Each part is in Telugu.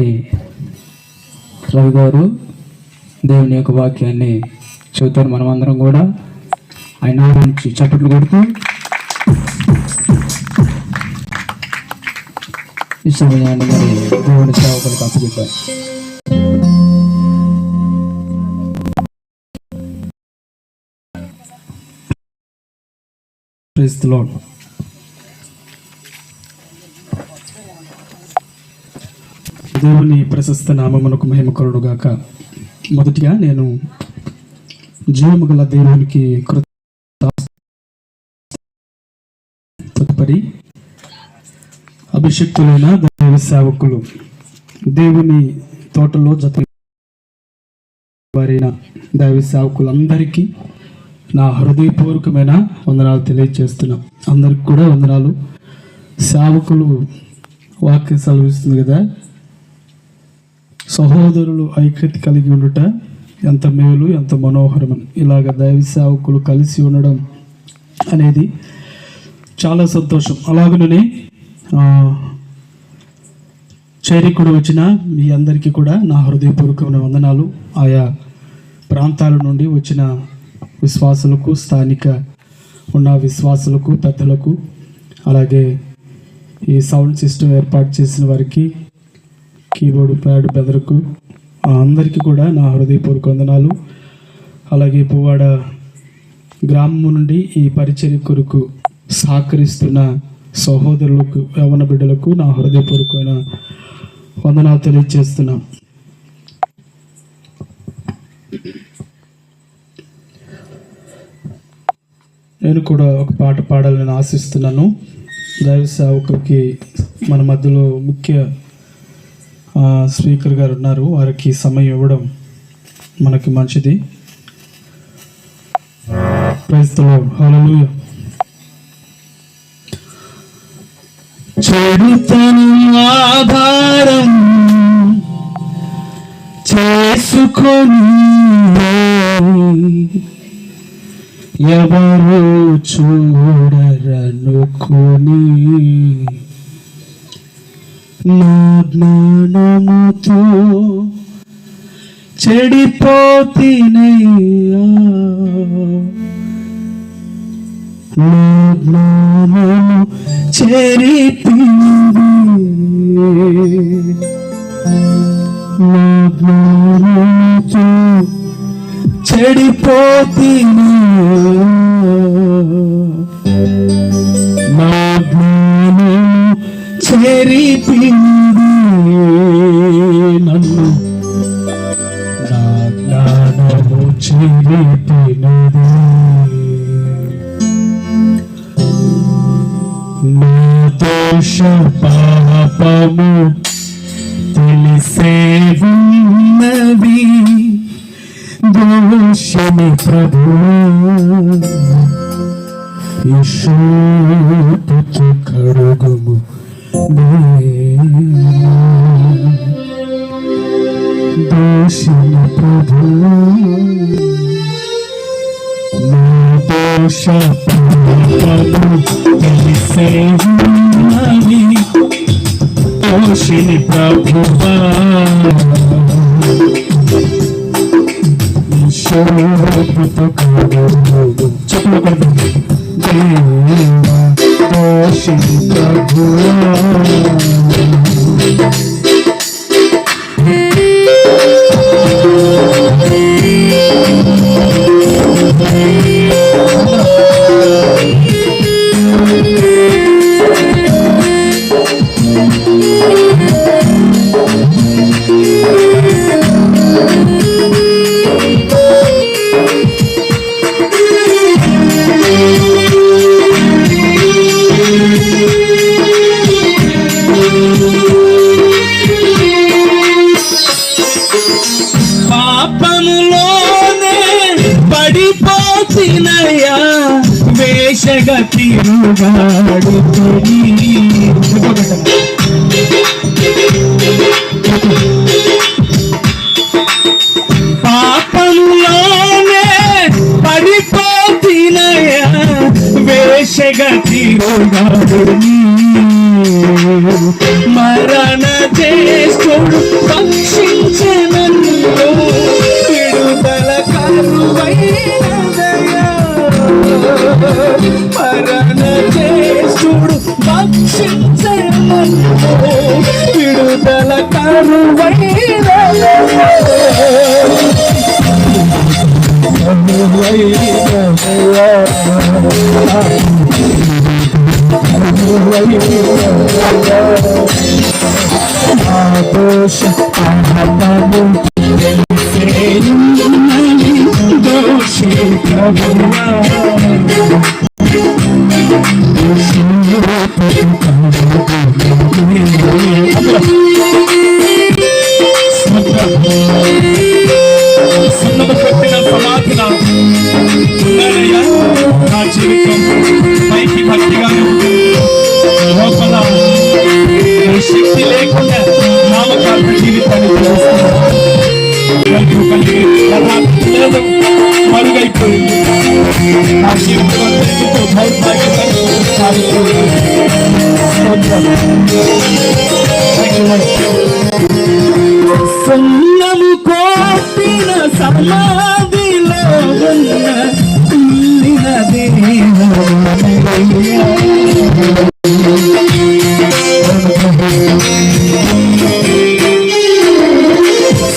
ఉన్నటువంటి రవి గారు దేవుని యొక్క వాక్యాన్ని చెబుతారు. మనమందరం కూడా ఆయన నుంచి చప్పట్లు కొడుతూ ఈ సమయాన్ని మరి దేవుని సేవకులకు అప్పగిద్దాం. Praise the lord. దేవుని ప్రశస్త నామమునకు మహిమ కలుగుగాక. మొదటిగా నేను జీవము గల దేవునికి తదుపరి అభిషక్తులైన దైవ సేవకులు, దేవుని తోటలో జత వారైన దైవ సేవకులందరికీ నా హృదయపూర్వకమైన వందనాలు తెలియజేస్తున్నాం. అందరికి కూడా వందనాలు. సేవకులు వాక్యం సెలవిస్తుంది కదా, సహోదరులు ఐక్యత కలిగి ఉండుట ఎంత మేలు, ఎంత మనోహరమని. ఇలాగ దైవ సేవకులు కలిసి ఉండడం అనేది చాలా సంతోషం. అలాగనే చేరికుడు వచ్చిన మీ అందరికీ కూడా నా హృదయపూర్వకమైన వందనాలు. ఆయా ప్రాంతాల నుండి వచ్చిన విశ్వాసులకు, స్థానిక ఉన్న విశ్వాసులకు, పెద్దలకు, అలాగే ఈ సౌండ్ సిస్టమ్ ఏర్పాటు చేసిన వారికి, కీబోర్డు ప్యాడ్ బెదరకు అందరికీ కూడా నా హృదయపూర్వక వందనాలు. అలాగే పువ్వాడ గ్రామం నుండి ఈ పరిచర్య కొరకు సహకరిస్తున్న సహోదరులకు, యవ్వన బిడ్డలకు నా హృదయపూర్వకమైన వందనాలు తెలియజేస్తున్నాం. నేను కూడా ఒక పాట పాడాలని ఆశిస్తున్నాను. దైవ సేవకులకి మన మధ్యలో ముఖ్య స్పీకర్ గారు ఉన్నారు, వారికి సమయం ఇవ్వడం మనకి మంచిది. Praise the Lord. హల్లెలూయా. చెడుతనం ఆధారం చేసుకొని ఎవరు చూడరనుకొని నా జ్ఞానముతో చెడిపోతినయ్యా, నా జ్ఞానము చెరిపింది, నా జ్ఞానముతో చెడిపోతినయ్యా, నా జ్ఞానము చెరిపింది నన్ను, నా జ్ఞానము చెరిపినది, నా దోష పాపము తెలిసే ఉన్నవి, దోషమి ప్రభువా యేషుతో కడుగుము, దోషిని ప్రభువా నా దోష పాపము తెలిసే ఉన్నవి, దోషిని ప్రభువా యేషుతో కడుగుము. చెప్పండి దేవా దోషిని ప్రభువా. పాపములోనే పడిపోతినయ్యా, వేషగా తిరుగాడుకొని, పాపములోనే పడిపోతినయ్యా, వేషగా తిరుగాడుకొని, మరణ చేస్తుడు పెట్టిన సమాధిన నా జీవితం పైకి భక్తిగాను లోపల శక్తి లేకుండా నామకార్థ జీవితాన్ని లేదు మరుగైపోయింది. నా జీవితం సన్నము కోపిన సమాధిలో ఉన్న కుళ్ళిన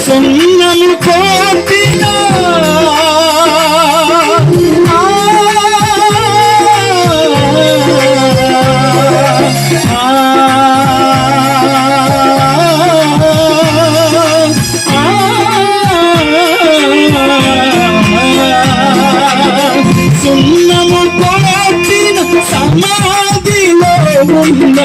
సన్నము కోపిన సమాధిలో ఉన్న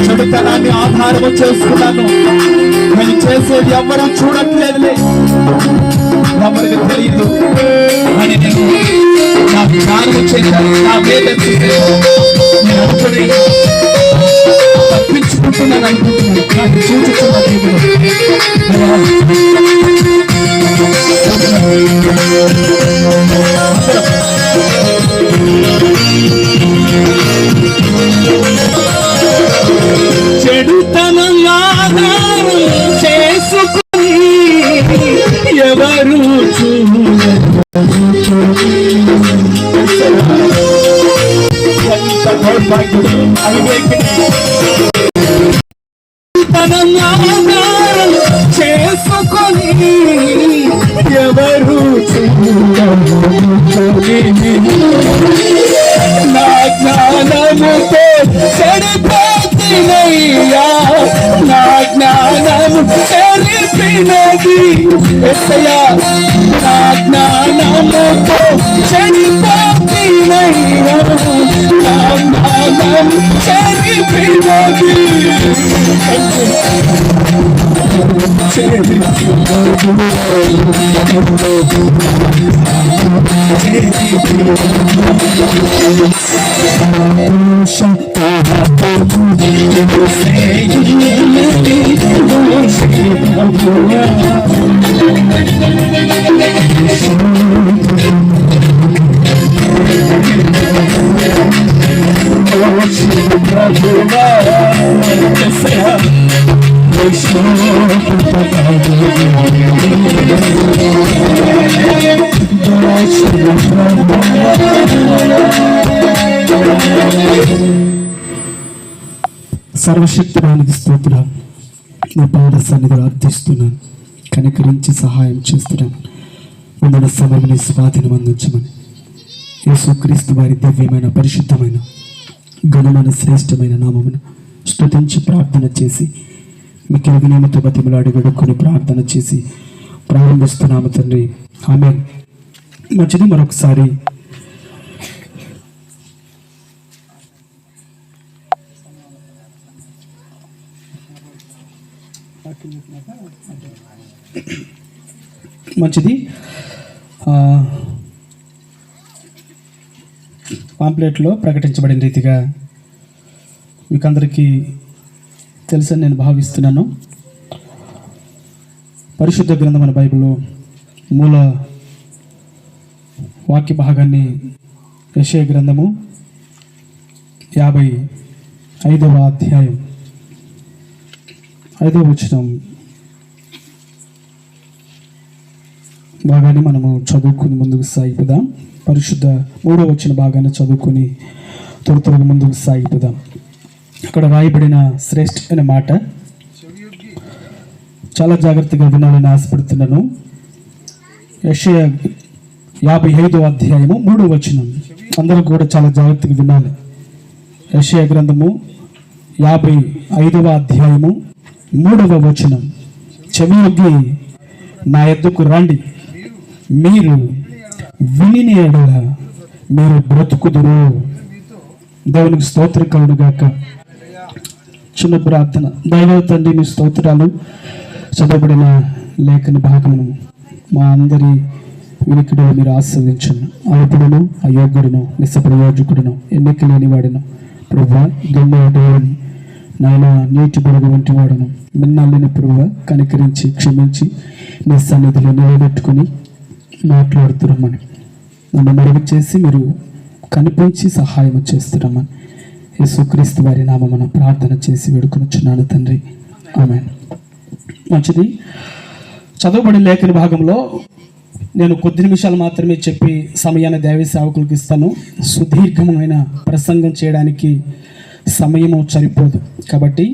చెడుతనాన్ని ఆధారము చేసుకున్నాను. నేను చేసేది ఎవరు చూడట్లేదులే, ఎవరికి తెలియదు అని నేను నా జ్ఞానము చేశాను. నా వేద నేను అనుకుని తప్పించుకుంటున్నాను అనుకుంటున్నాను. నాకు చూచుతున్న దేవుడు చెడుతనం ఆధారం చేసుకుని ఎవరు చెడుతనం ఆధారం చేసుకొని ఎవరు నా జ్ఞానముతో చెడిపోతినయ్యా, నా జ్ఞానము చెడిపినది ఎస్సయ్యా, నా జ్ఞానముతో చెడిపోతినయ్యా, నా జ్ఞానము చెడిపినది సర్వశక్తురానికి స్తోత్రం. నీ పాద సన్నిధిలో అర్థిస్తున్నాను, కనికరించి సహాయం చేస్తున్నాను. ఉన్న సమయం స్వాధీనం అందించమని యేసుక్రీస్తు వారి దివ్యమైన పరిశుద్ధమైన ఘనమైన శ్రేష్టమైన నామమున స్తుతించి ప్రార్థన చేసి మిక్కిలి వినయముతో బతిమలాడి వేడుకొని ప్రార్థన చేసి ప్రారంభిస్తున్నాము తండ్రి. ఆమేన్. మంచిది. మరొకసారి మంచిది. పాంప్లెట్లో ప్రకటించబడిన రీతిగా మీకు అందరికీ తెలుసని నేను భావిస్తున్నాను. పరిశుద్ధ గ్రంథమైన బైబిల్లో మూల వాక్య భాగాన్ని యెషయా గ్రంథము 55వ అధ్యాయం 5వ వచనం భాగాన్ని మనము చదువుకుని ముందుకు సాగిపోదాం. పరిశుద్ధ 3వ వచన భాగాన్ని చదువుకుని త్వరగా ముందుకు సాగిపోదాం. అక్కడ రాయబడిన శ్రేష్టమైన మాట చాలా జాగ్రత్తగా వినాలని ఆశపడుతున్నాను. యెషయా 55వ అధ్యాయము 3వ వచనం. అందరూ కూడా చాలా జాగ్రత్తగా వినాలి. యెషయా గ్రంథము 55వ అధ్యాయము 3వ వచనం. చెవియొగ్గి నా యొద్దకు రండి, మీరు విని ఎడల మీరు బ్రతుకుదురు. దేవునికి స్తోత్రం కలుగుగాక. చిన్న ప్రార్థన. దైవ తండ్రి, మీ స్తోత్రాలు. చదవబడిన లేఖన భాగమును మా అందరి వినికిడిలో మీరు ఆస్వాదించండి. అల్పుడును, అయోగ్యుడును, నిస్సప్రయోజకుడును, ఎన్నిక లేనివాడును, ప్రభువా దొంగవాడును, నాయన నీటి బురుగు వంటి వాడును, మిన్నల్లిన ప్రభువా కనికరించి క్షమించి నీ సన్నిధిలో నిలబెట్టుకుని మాట్లాడుతున్నామని నన్ను మరుగు చేసి మీరు కనిపించి సహాయం చేస్తున్నామని యేసుక్రీస్తు వారి నామమున ప్రార్థన చేసి వేడుకొనుచున్నాను తండ్రి. ఆమేన్. మంచిది. చదవబడిన లేఖన భాగంలో నేను కొద్ది నిమిషాలు మాత్రమే చెప్పి సమయాన్ని దైవ సేవకులకు ఇస్తాను. సుదీర్ఘమైన ప్రసంగం చేయడానికి సమయము సరిపోదు. కాబట్టి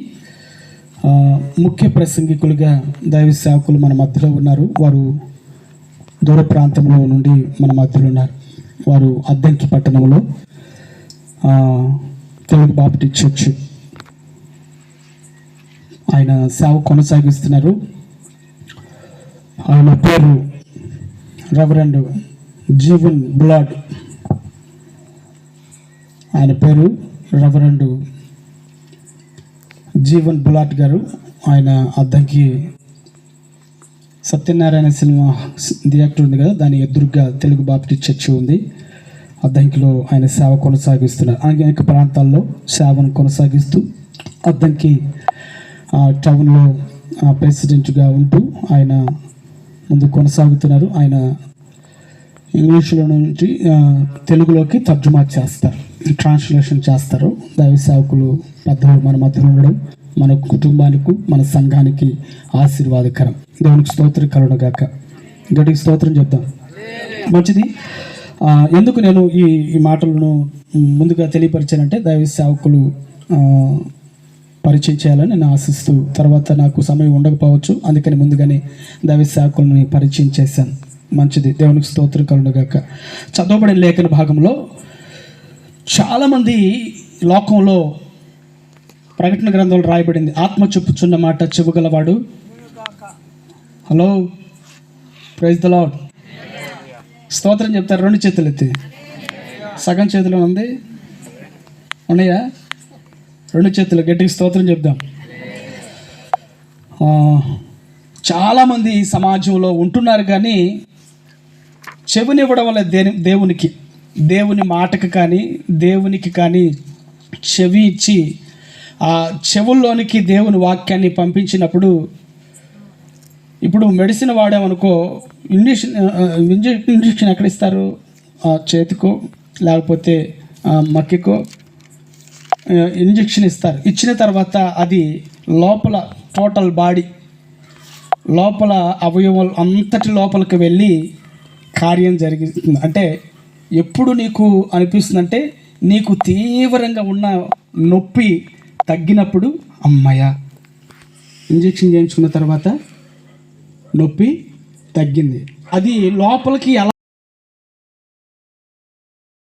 ముఖ్య ప్రసంగికులుగా దైవ సేవకులు మన మధ్యలో ఉన్నారు. వారు దూర ప్రాంతంలో నుండి మన మధ్యలో ఉన్నారు. వారు అద్దంకి పట్టణంలో తెలుగు బాప్టిస్ట్ చర్చ్ ఆయన సేవ కొనసాగిస్తున్నారు. ఆయన పేరు రెవరెండ్ జీవన్ బులాడ్. ఆయన పేరు రెవరెండ్ జీవన్ బులాట్ గారు. ఆయన అద్దంకి సత్యనారాయణ సినిమా థియేటర్ ఉంది కదా, దాని ఎదురుగా తెలుగు బాప్టిస్ట్ చర్చ్ ఉంది. అద్దంకిలో ఆయన సేవ కొనసాగిస్తున్నారు. అనేక ప్రాంతాల్లో సేవను కొనసాగిస్తూ అద్దంకి టౌన్లో ప్రెసిడెంట్గా ఉంటూ ఆయన ముందు కొనసాగుతున్నారు. ఆయన ఇంగ్లీష్లో నుంచి తెలుగులోకి తర్జుమా చేస్తారు, ట్రాన్స్లేషన్ చేస్తారు. దైవ సేవకులు పెద్దలు మన మధ్యలో ఉండడం మన కుటుంబానికి, మన సంఘానికి ఆశీర్వాదకరం. దేవునికి స్తోత్రం కలుగుగాక. గట్టిగా స్తోత్రం చెప్తాం. మంచిది. ఎందుకు నేను ఈ మాటలను ముందుగా తెలియపరిచానంటే దైవ సేవకులు పరిచయం చేయాలని నేను ఆశిస్తూ, తర్వాత నాకు సమయం ఉండకపోవచ్చు, అందుకని ముందుగానే దైవ సేవకులను పరిచయం చేశాను. మంచిది. దేవునికి స్తోత్రం కలుగుగాక. చదవబడిన లేఖన భాగంలో చాలామంది లోకంలో ప్రకటన గ్రంథంలో రాయబడింది, ఆత్మ చెప్పుచున్న మాట చెవుగలవాడు. Hello, praise the Lord. స్తోత్రం చెప్తారు. 2 చేతులు ఎత్తి. సగం చేతిలో ఉంది, ఉన్నాయా? 2 చేతులు గట్టిగా స్తోత్రం చెప్దాం. చాలామంది సమాజంలో ఉంటున్నారు, కానీ చెవినివ్వడం వల్ల దేవుని మాటకు కానీ దేవునికి కానీ చెవి ఇచ్చి ఆ చెవుల్లోనికి దేవుని వాక్యాన్ని పంపించినప్పుడు, ఇప్పుడు మెడిసిన్ వాడామనుకో, ఇంజెక్షన్ ఎక్కడ ఇస్తారు? చేతికో లేకపోతే మక్కికో ఇంజెక్షన్ ఇస్తారు. ఇచ్చిన తర్వాత అది లోపల టోటల్ బాడీ లోపల అవయవాలు అంతటి లోపలికి వెళ్ళి కార్యం జరిగిస్తుంది. అంటే ఎప్పుడు నీకు అనిపిస్తుందంటే, నీకు తీవ్రంగా ఉన్న నొప్పి తగ్గినప్పుడు, అమ్మయ్య ఇంజెక్షన్ చేయించుకున్న తర్వాత నొప్పి తగ్గింది, అది లోపలికి ఎలా